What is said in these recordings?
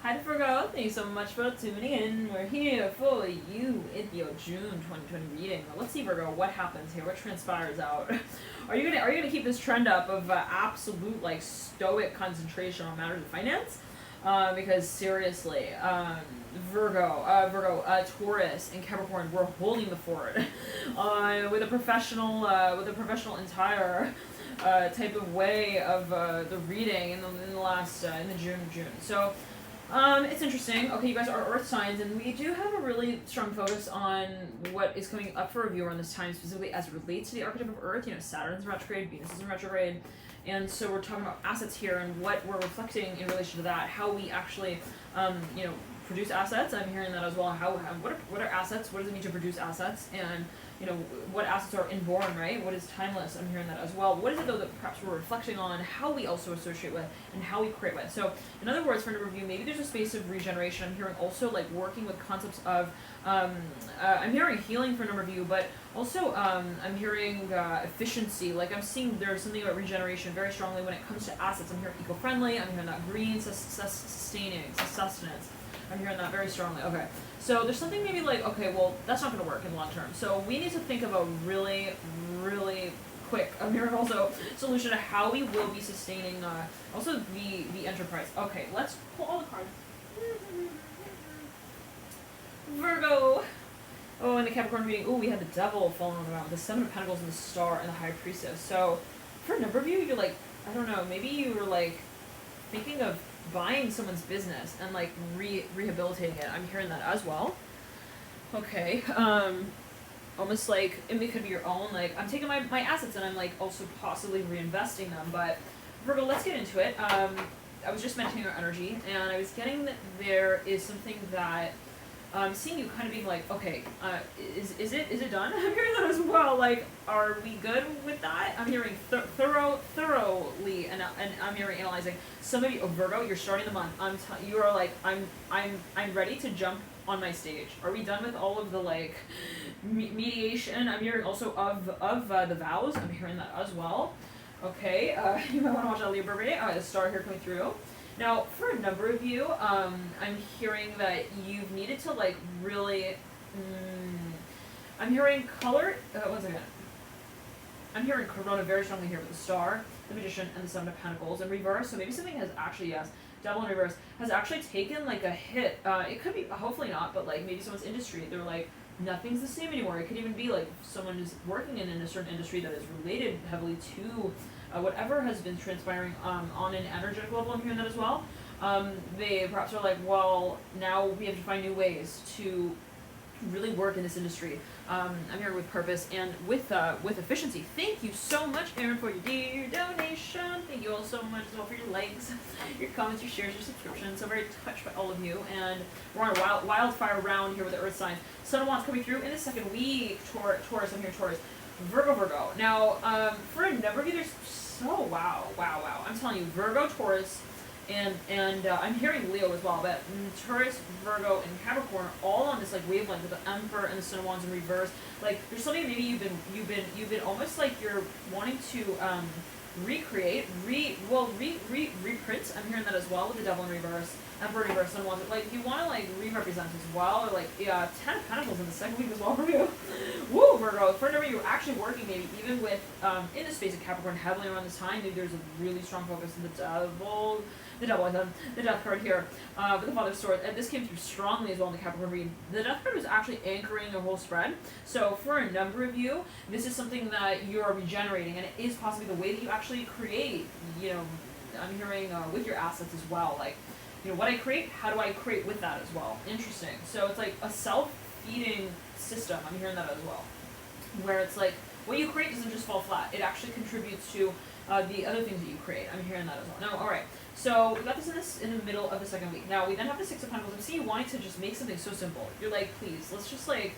Hi Virgo, thank you so much for tuning in. We're here for you in your June 2020 reading. Let's see, Virgo, what happens here? What transpires out? Are you gonna keep this trend up of absolute like stoic concentration on matters of finance? Because seriously, Taurus, and Capricorn, we're holding the fort with a professional entire type of way of the reading in the last in the June. So. It's interesting. Okay, you guys are Earth signs, and we do have a really strong focus on what is coming up for review around this time, specifically as it relates to the archetype of Earth. You know, Saturn's in retrograde, Venus is in retrograde, and so we're talking about assets here and what we're reflecting in relation to that, how we actually, produce assets. I'm hearing that as well. What are assets? What does it mean to produce assets? And what assets are inborn, right? What is timeless? I'm hearing that as well. What is it though that perhaps we're reflecting on, how we also associate with, and how we create with? So in other words, for a number of you, maybe there's a space of regeneration. I'm hearing also like working with concepts of, I'm hearing healing for a number of you, but also I'm hearing efficiency. Like I'm seeing there's something about regeneration very strongly when it comes to assets. I'm hearing eco-friendly. I'm hearing that green, sustaining, sustenance. I'm hearing that very strongly. Okay. So there's something maybe like, okay, well, that's not going to work in the long term. So we need to think of a really, really quick, I'm hearing also, solution to how we will be sustaining also the enterprise. Okay, let's pull all the cards. Virgo. Oh, in the Capricorn reading, we had the Devil falling around, the Seven of Pentacles and the Star and the High Priestess. So for a number of you, you're like, I don't know, maybe you were like thinking of buying someone's business and like rehabilitating it. I'm hearing that as well. Okay. Almost like it could be your own, like I'm taking my assets and I'm like also possibly reinvesting them. But Virgo, let's get into it. I was just mentioning our energy, and I was getting that there is something that seeing you kind of being like, okay, is it done? I'm hearing that as well. Like, are we good with that? I'm hearing thoroughly, and I'm hearing analyzing. Some of you, Virgo, you're starting the month. You are like, I'm ready to jump on my stage. Are we done with all of the like mediation? I'm hearing also of the vows. I'm hearing that as well. Okay, you might want to watch that Libra reading. The star here coming through. Now, for a number of you, I'm hearing that you've needed to like really. I'm hearing color. One second. I'm hearing Corona very strongly here with the Star, the Magician, and the Seven of Pentacles in reverse. So maybe something has actually, yes, Devil in reverse has actually taken like a hit. It could be, hopefully not, but like maybe someone's industry. They're like, nothing's the same anymore. It could even be like someone is working in a certain industry that is related heavily to whatever has been transpiring on an energetic level. I'm hearing that as well. They perhaps are like, well, now we have to find new ways to really work in this industry. I'm here with purpose and with efficiency. Thank you so much, Aaron, for your dear donation. Thank you all so much as well for your likes, your comments, your shares, your subscriptions. So very touched by all of you. And we're on a wildfire round here with the Earth signs. Sun and Wands coming through in the second week. Taurus, I'm here, Taurus. Virgo. Now, for a number of you, there's wow. I'm telling you, Virgo, Taurus, and I'm hearing Leo as well, but Taurus, Virgo, and Capricorn all on this like wavelength with the Emperor and the Sun of Wands in reverse. Like there's something maybe you've been almost like you're wanting to recreate, reprint. I'm hearing that as well with the Devil in reverse, Emperor in reverse, Sun of Wands. Like you want to like re-represent as well, or like Ten of Pentacles in the second week as well for you. Woo, Virgo. For a number of you, actually working maybe even with in the space of Capricorn heavily around this time. Maybe there's a really strong focus on the Death card here with the Father's Sword. And this came through strongly as well in the Capricorn read. The Death card was actually anchoring a whole spread. So for a number of you, this is something that you are regenerating, and it is possibly the way that you actually create. I'm hearing with your assets as well. Like, what I create, how do I create with that as well? Interesting. So it's like a self-feeding system. I'm hearing that as well, where it's like what you create doesn't just fall flat. It actually contributes to the other things that you create. I'm hearing that as well. Now, all right. So we got this in the middle of the second week. Now we then have the Six of Pentacles. I'm seeing you wanting to just make something so simple. You're like, please, let's just like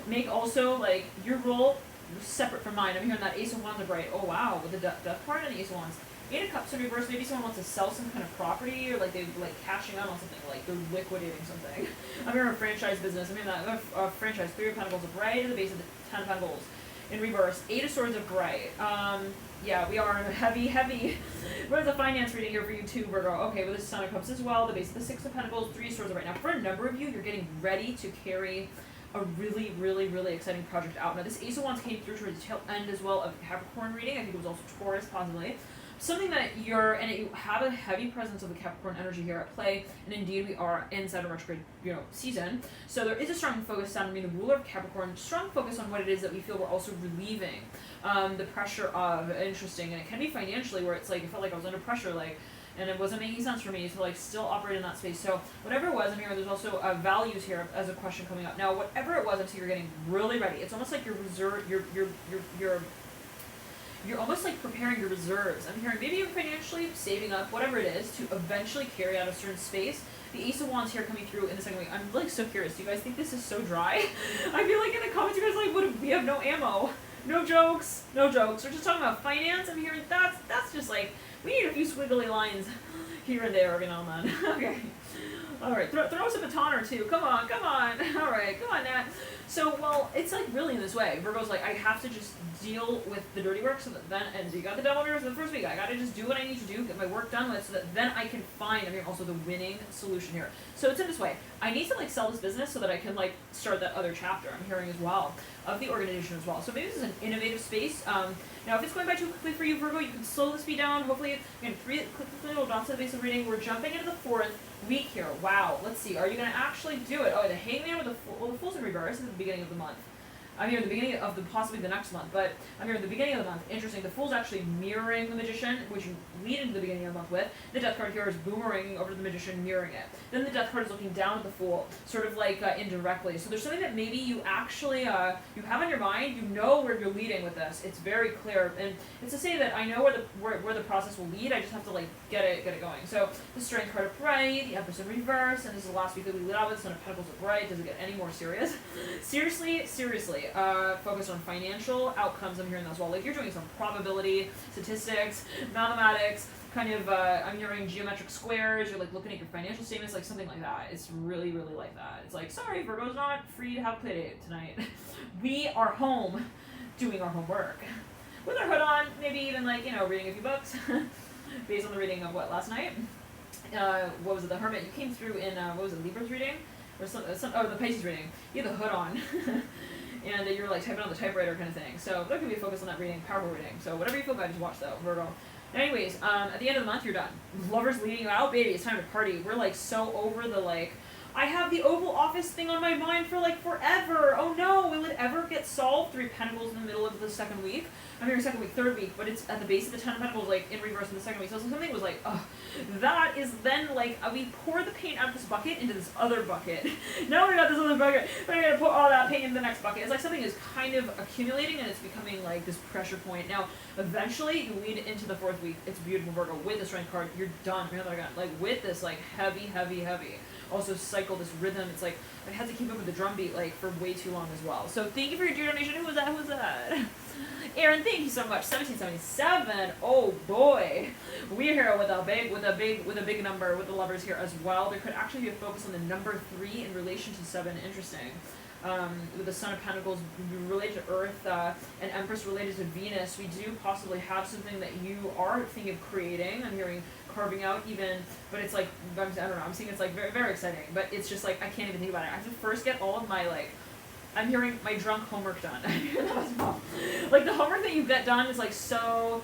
make also like your role separate from mine. I'm hearing that Ace of Wands are bright. Oh wow, with the Death card and the Ace of Wands. Eight of Cups in reverse. Maybe someone wants to sell some kind of property, or like they're like cashing out on something, like they're liquidating something. I'm hearing a franchise business. I'm hearing that franchise. Three of Pentacles are right at the base of the Ten of Pentacles. in reverse. Eight of Swords upright. Yeah, we are in a heavy. Where's the finance reading here for you too, Virgo? Okay, with the Sun of Cups as well. The base of the Six of Pentacles, Three of Swords right now. For a number of you, you're getting ready to carry a really exciting project out. Now, this Ace of Wands came through towards the tail end as well of the Capricorn reading. I think it was also Taurus, possibly. Something that you have a heavy presence of the Capricorn energy here at play, and indeed we are inside a retrograde, season. So there is a strong focus on being the ruler of Capricorn, strong focus on what it is that we feel we're also relieving the pressure of. Interesting, and it can be financially, where it's like, it felt like I was under pressure, and it wasn't making sense for me to still operate in that space. So whatever it was, there's also values here as a question coming up. Now, whatever it was, I'm seeing you're getting really ready. It's almost like you're almost like preparing your reserves. I'm hearing maybe you're financially saving up, whatever it is, to eventually carry out a certain space. The Ace of Wands here coming through in the second week. I'm so curious. Do you guys think this is so dry? I feel like in the comments you guys are like, we have no ammo. No jokes. We're just talking about finance. I'm hearing that's just like, we need a few squiggly lines here and there every now and then. Okay. All right, throw us a baton or two. Come on. All right, come on, Nat. So, well, it's like really in this way. Virgo's like, I have to just deal with the dirty work so that then, and you got the devil mirrors in the first week. I got to just do what I need to do, get my work done with, so that then I can find, also the winning solution here. So it's in this way. I need to sell this business so that I can start that other chapter. I'm hearing as well of the organization as well. So maybe this is an innovative space. Now, if it's going by too quickly for you, Virgo, you can slow the speed down. Hopefully, again, click the little dots at the base of the reading. We're jumping into the fourth week here. Wow. Let's see. Are you going to actually do it? Oh, the Hangman with the Fool's in reverse at the beginning of the month. I'm here at the beginning of possibly the next month, but I'm here at the beginning of the month. Interesting. The Fool's actually mirroring the Magician, which you lead into the beginning of the month with. The Death card here is boomeranging over to the Magician, mirroring it. Then the Death card is looking down at the Fool, sort of indirectly. So there's something that maybe you actually you have on your mind. You know where you're leading with this. It's very clear, and it's to say that I know where the process will lead. I just have to get it going. So the Strength card upright, the Empress in reverse, and this is the last week that we lit out with. Son of Pentacles upright. Does it get any more serious? Seriously. Focus on financial outcomes. I'm hearing that as well. You're doing some probability, statistics, mathematics, kind of, I'm hearing geometric squares. You're looking at your financial statements, something like that. It's really like that. It's sorry, Virgo's not free to have play date tonight. We are home doing our homework. With our hood on, maybe even reading a few books. Based on the reading of last night? What was it, the Hermit? You came through in, Libra's reading? Or the Pisces reading. You had the hood on. And you're typing on the typewriter kind of thing. So there can be a focus on that reading, powerful reading. So whatever you feel bad, just watch though, Virgo. Anyways, at the end of the month, you're done. Lovers leading you out, baby. It's time to party. We're so over the I have the Oval Office thing on my mind for forever. Oh no, will it ever get solved? Three of Pentacles in the middle of the second week. I'm here second week, third week, but it's at the base of the Ten of Pentacles, in reverse in the second week. So something was that is then we pour the paint out of this bucket into this other bucket. Now we got this other bucket, but I'm gonna put all that paint in the next bucket. It's something is kind of accumulating and it's becoming this pressure point. Now, eventually you lead into the fourth week. It's beautiful, Virgo. With the Strength card, you're done. With this heavy. Also cycle this rhythm. It's I had to keep up with the drum beat for way too long as well. So thank you for your dear donation. Who was that? Aaron, thank you so much. 1777. Oh boy, we're here with a big number with the lovers here as well. There could actually be a focus on the number 3 in relation to 7. Interesting. With the Son of Pentacles related to Earth and Empress related to Venus, we do possibly have something that you are thinking of creating. I'm hearing carving out even, but it's I don't know, I'm seeing it's very, very exciting, but it's just I can't even think about it. I have to first get all of my I'm hearing my drunk homework done. I hear that as well. The homework that you get done is it's so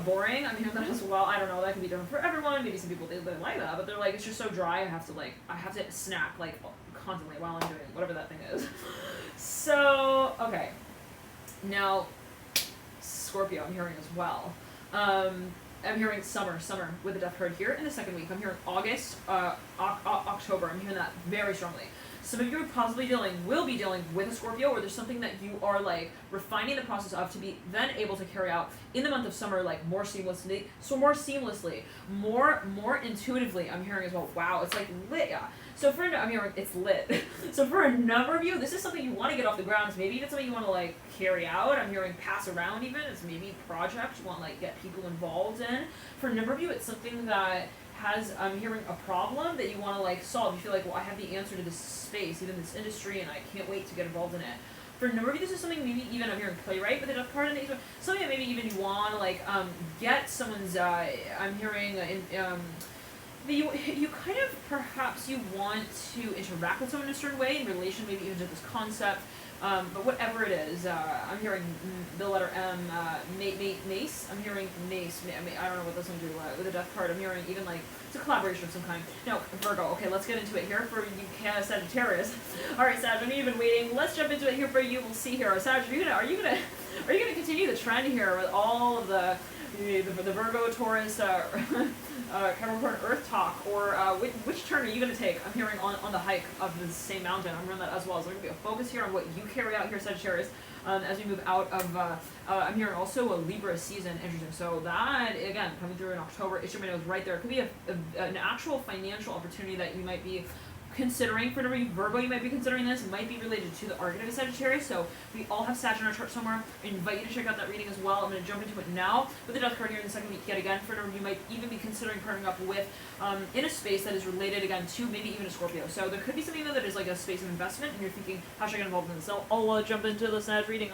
boring. I'm hearing that as well. I don't know, that can be different for everyone. Maybe some people they like that, but they're it's just so dry. I have to snack constantly while I'm doing whatever that thing is. So okay, now Scorpio I'm hearing as well. I'm hearing summer with the Death card here in the second week. I'm hearing August, October. I'm hearing that very strongly. Some of you will be dealing with a Scorpio, or there's something that you are refining the process of to be then able to carry out in the month of summer more seamlessly, more intuitively. I'm hearing as well. Wow, it's lit, yeah. So I'm hearing it's lit. So for a number of you, this is something you want to get off the ground. It's maybe even something you want to carry out. I'm hearing pass around even. It's maybe a project you want get people involved in. For a number of you, it's something that I'm hearing a problem that you want to solve. You feel well, I have the answer to this space, even this industry, and I can't wait to get involved in it. For a number of you, this is something maybe even, I'm hearing playwright with the death card in the Ace of, something that maybe even you want to like get someone's, I'm hearing you kind of perhaps you want to interact with someone in a certain way in relation maybe even to this concept, but whatever it is, I'm hearing the letter M, mace. I'm hearing mace. I don't know what this one do with the death card. I'm hearing even like it's a collaboration of some kind. No, Virgo. Okay, let's get into it here for you, Sagittarius. All right, Sag. I know you've been waiting. Let's jump into it here for you. We'll see here. Sag, are you gonna continue the trend here with all of the Virgo, Taurus, Capricorn, Earth talk, or which turn are you going to take? I'm hearing on the hike of the same mountain. I'm hearing that as well. So there's going to be a focus here on what you carry out here, Sagittarius, as we move out of, I'm hearing also a Libra season. Interesting. So that, again, coming through in October, Ishtar knows right there. It could be an actual financial opportunity that you might be considering. For Virgo, you might be considering this. It might be related to the archetype of Sagittarius. So we all have Sag in our chart somewhere. I invite you to check out that reading as well. I'm going to jump into it now with the death card here in the second week yet again. For you might even be considering partnering up with in a space that is related again to maybe even a Scorpio. So there could be something that is like a space of investment, and you're thinking, how should I get involved in this? So I'll jump into the Sag reading.